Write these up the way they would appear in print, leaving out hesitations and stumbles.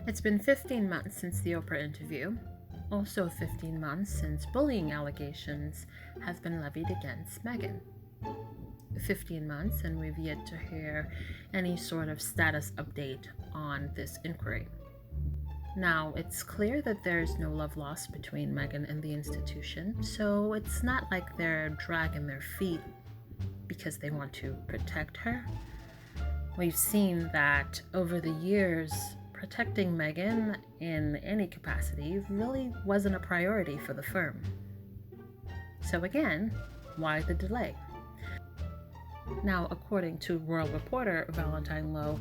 It's been 15 months since the Oprah interview, also 15 months since bullying allegations have been levied against Meghan. 15 months, and we've yet to hear any sort of status update on this inquiry. Now, it's clear that there's no love lost between Meghan and the institution, so it's not like they're dragging their feet because they want to protect her. We've seen that over the years, protecting Meghan in any capacity really wasn't a priority for the firm. So again, why the delay? Now, according to royal reporter Valentine Lowe,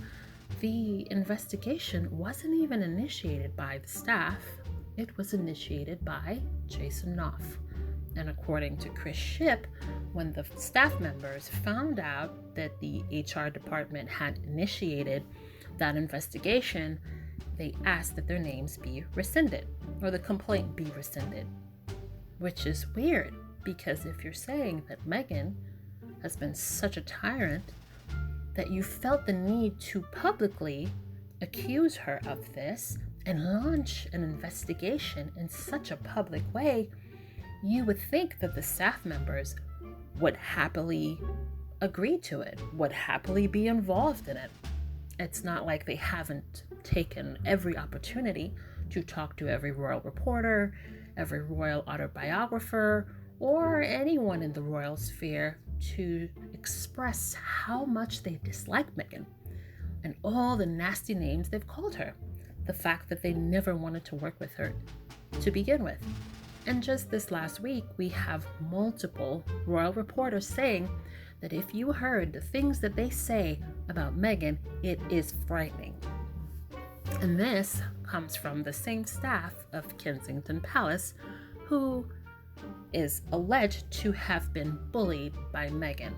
the investigation wasn't even initiated by the staff, it was initiated by Jason Knopf. And according to Chris Shipp, when the staff members found out that the HR department had initiated that investigation, they asked that their names be rescinded, or the complaint be rescinded. Which is weird, because if you're saying that Meghan has been such a tyrant that you felt the need to publicly accuse her of this and launch an investigation in such a public way, you would think that the staff members would happily agree to it, would happily be involved in it. It's not like they haven't taken every opportunity to talk to every royal reporter, every royal autobiographer, or anyone in the royal sphere to express how much they dislike Meghan and all the nasty names they've called her. The fact that they never wanted to work with her to begin with. And just this last week, we have multiple royal reporters saying that if you heard the things that they say about Meghan, it is frightening. And this comes from the same staff of Kensington Palace, who is alleged to have been bullied by Meghan.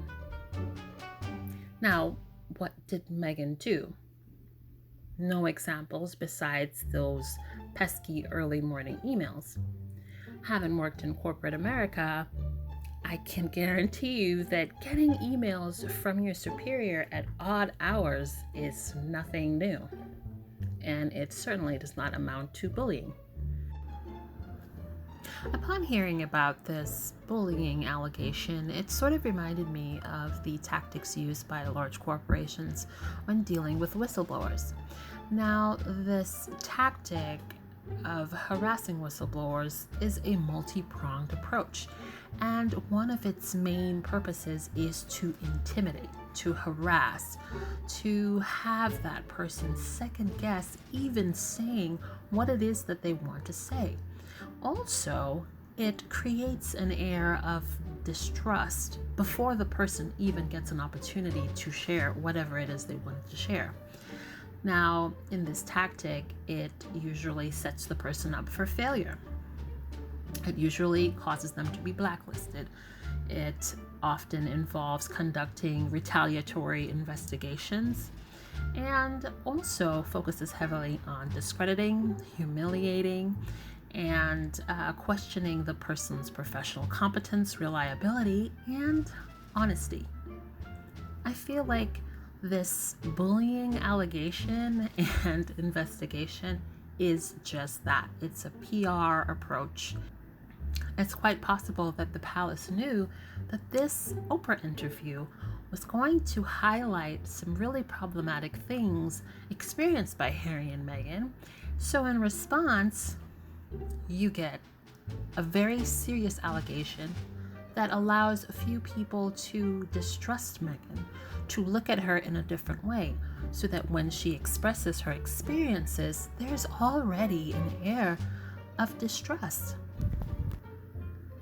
Now, what did Meghan do? No examples besides those pesky early morning emails. Having worked in corporate America, I can guarantee you that getting emails from your superior at odd hours is nothing new. And it certainly does not amount to bullying. Upon hearing about this bullying allegation, it sort of reminded me of the tactics used by large corporations when dealing with whistleblowers. Now, this tactic of harassing whistleblowers is a multi-pronged approach, and one of its main purposes is to intimidate, to harass, to have that person second guess even saying what it is that they want to say. Also, it creates an air of distrust before the person even gets an opportunity to share whatever it is they wanted to share. Now, in this tactic, it usually sets the person up for failure. It usually causes them to be blacklisted. It often involves conducting retaliatory investigations and also focuses heavily on discrediting, humiliating, and questioning the person's professional competence, reliability, and honesty. I feel like this bullying allegation and investigation is just that. It's a PR approach. It's quite possible that the palace knew that this Oprah interview was going to highlight some really problematic things experienced by Harry and Meghan. So in response, you get a very serious allegation that allows a few people to distrust Meghan, to look at her in a different way, so that when she expresses her experiences, there's already an air of distrust.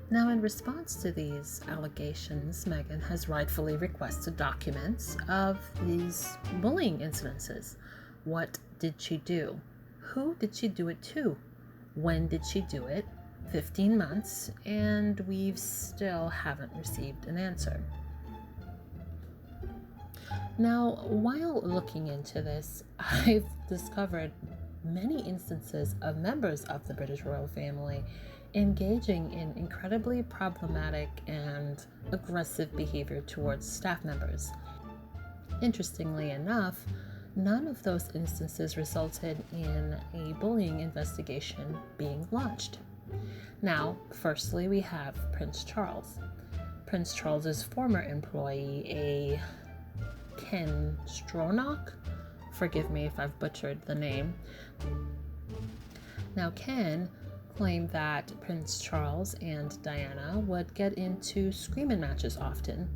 Now, in response to these allegations, Meghan has rightfully requested documents of these bullying incidences. What did she do? Who did she do it to? When did she do it? 15 months, and we still haven't received an answer. Now, while looking into this, I've discovered many instances of members of the British royal family engaging in incredibly problematic and aggressive behavior towards staff members. Interestingly enough, none of those instances resulted in a bullying investigation being launched. Now, firstly, we have Prince Charles. Prince Charles's former employee, a Ken Stronach, forgive me if I've butchered the name. Now, Ken claimed that Prince Charles and Diana would get into screaming matches often.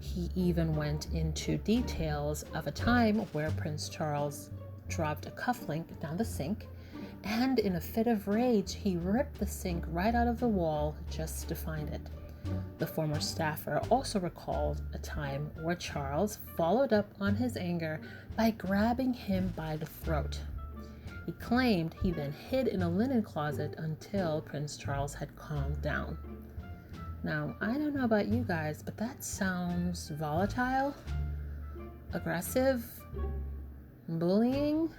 He even went into details of a time where Prince Charles dropped a cufflink down the sink, and in a fit of rage, he ripped the sink right out of the wall just to find it. The former staffer also recalled a time where Charles followed up on his anger by grabbing him by the throat. He claimed he then hid in a linen closet until Prince Charles had calmed down. Now, I don't know about you guys, but that sounds volatile, aggressive, bullying,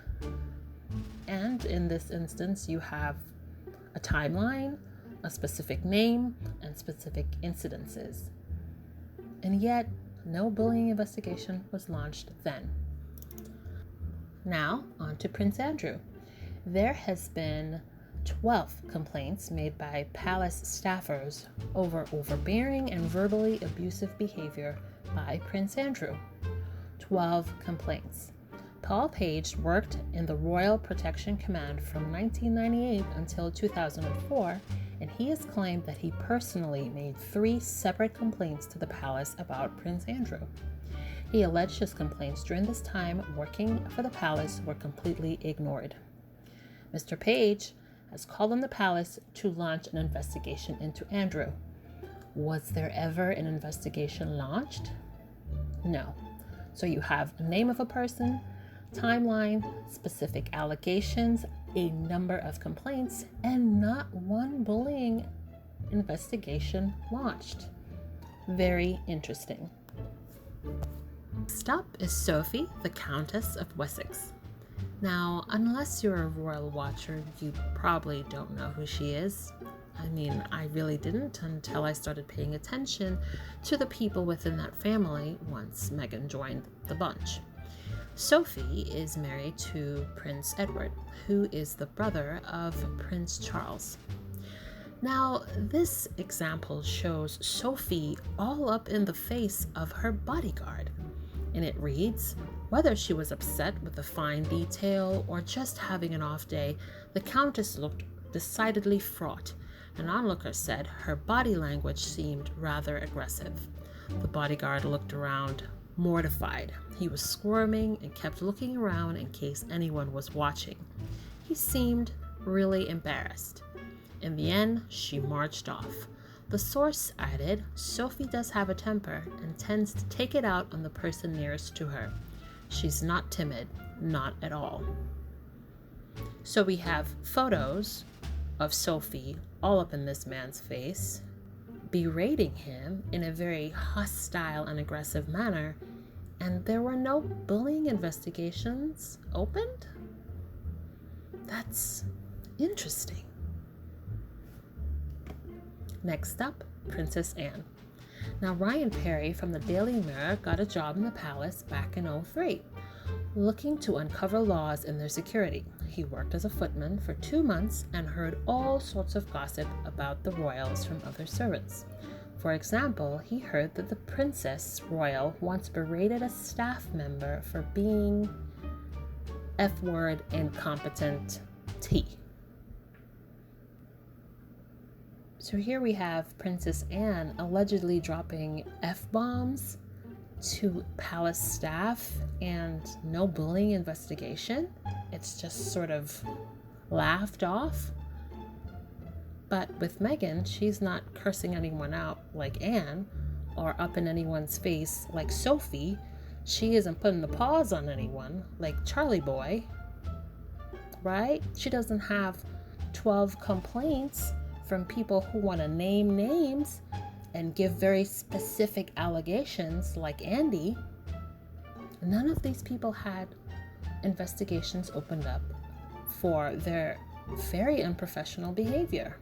and in this instance, you have a timeline, a specific name, and specific incidences. And yet, no bullying investigation was launched then. Now, on to Prince Andrew. There has been 12 complaints made by palace staffers over overbearing and verbally abusive behavior by Prince Andrew. 12 complaints. Paul Page worked in the Royal Protection Command from 1998 until 2004, and he has claimed that he personally made 3 separate complaints to the palace about Prince Andrew. He alleged his complaints during this time working for the palace were completely ignored. Mr. Page has called on the palace to launch an investigation into Andrew. Was there ever an investigation launched? No. So you have a name of a person, timeline, specific allegations, a number of complaints, and not one bullying investigation launched. Very interesting. Next up is Sophie, the Countess of Wessex. Now, unless you're a royal watcher, you probably don't know who she is. I mean, I really didn't until I started paying attention to the people within that family once Meghan joined the bunch. Sophie is married to Prince Edward, who is the brother of Prince Charles. Now, this example shows Sophie all up in the face of her bodyguard, and it reads, whether she was upset with the fine detail or just having an off day, the Countess looked decidedly fraught. An onlooker said her body language seemed rather aggressive. The bodyguard looked around, mortified. He was squirming and kept looking around in case anyone was watching. He seemed really embarrassed. In the end, she marched off. The source added, Sophie does have a temper and tends to take it out on the person nearest to her. She's not timid, not at all. So we have photos of Sophie all up in this man's face, berating him in a very hostile and aggressive manner, and there were no bullying investigations opened? That's interesting. Next up, Princess Anne. Now, Ryan Perry from the Daily Mirror got a job in the palace back in 2003, looking to uncover laws in their security. He worked as a footman for 2 months and heard all sorts of gossip about the royals from other servants. For example, he heard that the Princess Royal once berated a staff member for being F-word incompetent T. So here we have Princess Anne allegedly dropping F-bombs to palace staff and no bullying investigation. It's just sort of laughed off. But with Meghan, she's not cursing anyone out like Anne or up in anyone's face like Sophie. She isn't putting the paws on anyone like Charlie Boy, right? She doesn't have 12 complaints from people who want to name names and give very specific allegations like Andy. None of these people had investigations opened up for their very unprofessional behavior.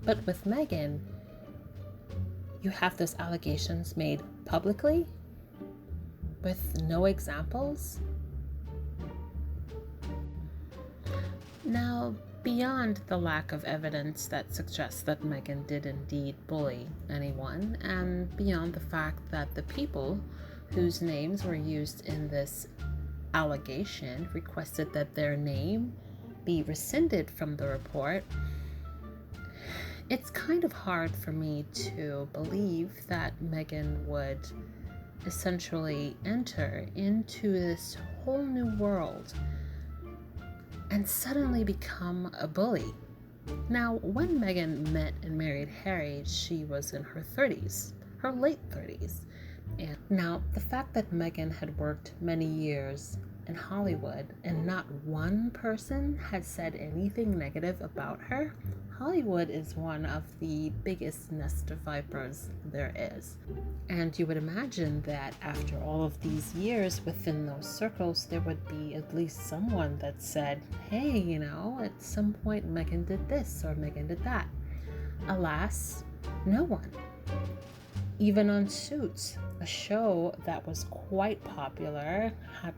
But with Meghan, you have those allegations made publicly with no examples, Now, beyond the lack of evidence that suggests that Meghan did indeed bully anyone, and beyond the fact that the people whose names were used in this allegation requested that their name be rescinded from the report, it's kind of hard for me to believe that Meghan would essentially enter into this whole new world and suddenly become a bully. Now, when Meghan met and married Harry, she was in her 30s, her late 30s. And now, the fact that Meghan had worked many years in Hollywood and not one person had said anything negative about her, Hollywood is one of the biggest nest of vipers there is. And you would imagine that after all of these years within those circles, there would be at least someone that said, hey, at some point Meghan did this or Meghan did that. Alas, no one. Even on Suits, a show that was quite popular, had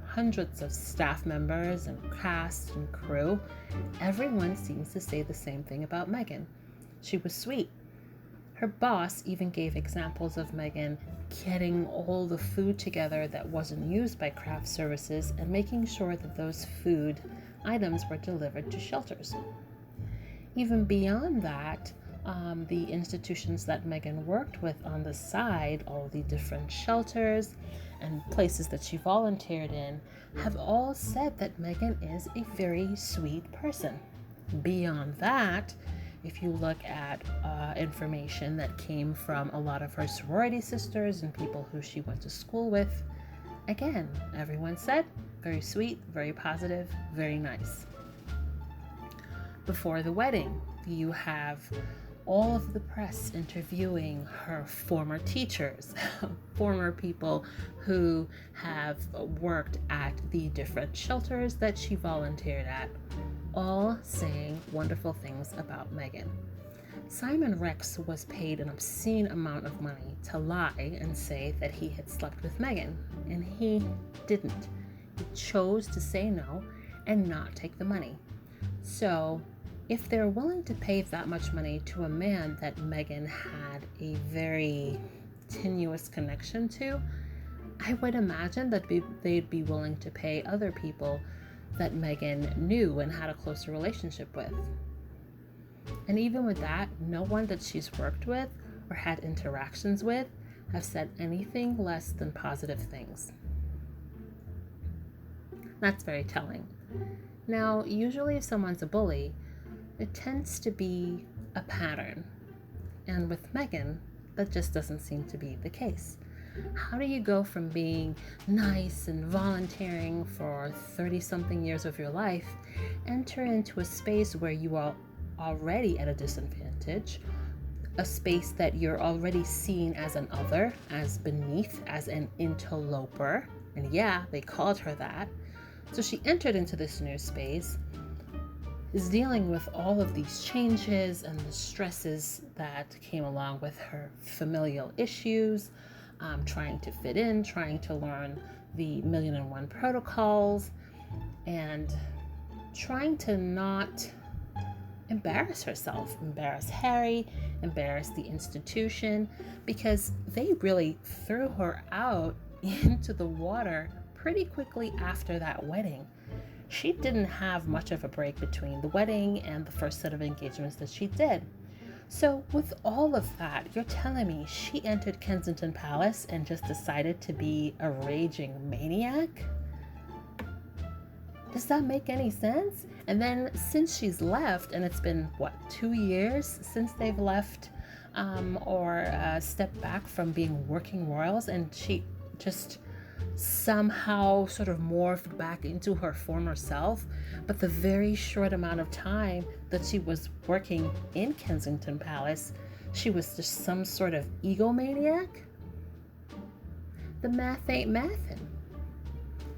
hundreds of staff members and cast and crew, everyone seems to say the same thing about Meghan. She was sweet. Her boss even gave examples of Meghan getting all the food together that wasn't used by craft services and making sure that those food items were delivered to shelters. Even beyond that, the institutions that Meghan worked with on the side, all the different shelters and places that she volunteered in, have all said that Meghan is a very sweet person. Beyond that, if you look at information that came from a lot of her sorority sisters and people who she went to school with, again, everyone said very sweet, very positive, very nice. Before the wedding, you have all of the press interviewing her former teachers, former people who have worked at the different shelters that she volunteered at, all saying wonderful things about Meghan. Simon Rex was paid an obscene amount of money to lie and say that he had slept with Meghan, and he didn't. He chose to say no and not take the money. So, if they're willing to pay that much money to a man that Meghan had a very tenuous connection to, I would imagine that they'd be willing to pay other people that Meghan knew and had a closer relationship with. And even with that, no one that she's worked with or had interactions with have said anything less than positive things. That's very telling. Now, usually if someone's a bully, it tends to be a pattern. And with Meghan, that just doesn't seem to be the case. How do you go from being nice and volunteering for 30-something years of your life, enter into a space where you are already at a disadvantage, a space that you're already seen as an other, as beneath, as an interloper, and yeah, they called her that. So she entered into this new space, is dealing with all of these changes and the stresses that came along with her familial issues, trying to fit in, trying to learn the 1,000,001 protocols, and trying to not embarrass herself, embarrass Harry, embarrass the institution, because they really threw her out into the water pretty quickly after that wedding. She didn't have much of a break between the wedding and the first set of engagements that she did. So with all of that, you're telling me she entered Kensington Palace and just decided to be a raging maniac? Does that make any sense? And then since she's left, and it's been, 2 years since they've left or stepped back from being working royals, and she just somehow sort of morphed back into her former self, but the very short amount of time that she was working in Kensington Palace, she was just some sort of egomaniac. The math ain't mathin'.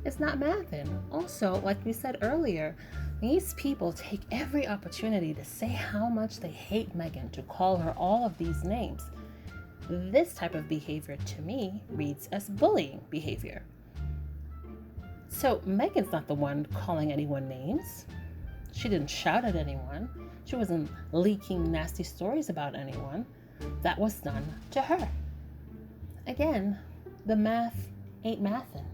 It's not mathin'. Also, like we said earlier, these people take every opportunity to say how much they hate Meghan, to call her all of these names. This type of behavior, to me, reads as bullying behavior. So Meghan's not the one calling anyone names. She didn't shout at anyone. She wasn't leaking nasty stories about anyone. That was done to her. Again, the math ain't mathin'.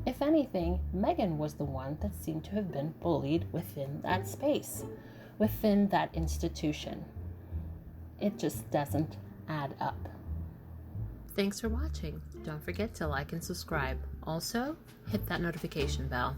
If anything, Meghan was the one that seemed to have been bullied within that space, within that institution. It just doesn't add up. Thanks for watching. Don't forget to like and subscribe. Also, hit that notification bell.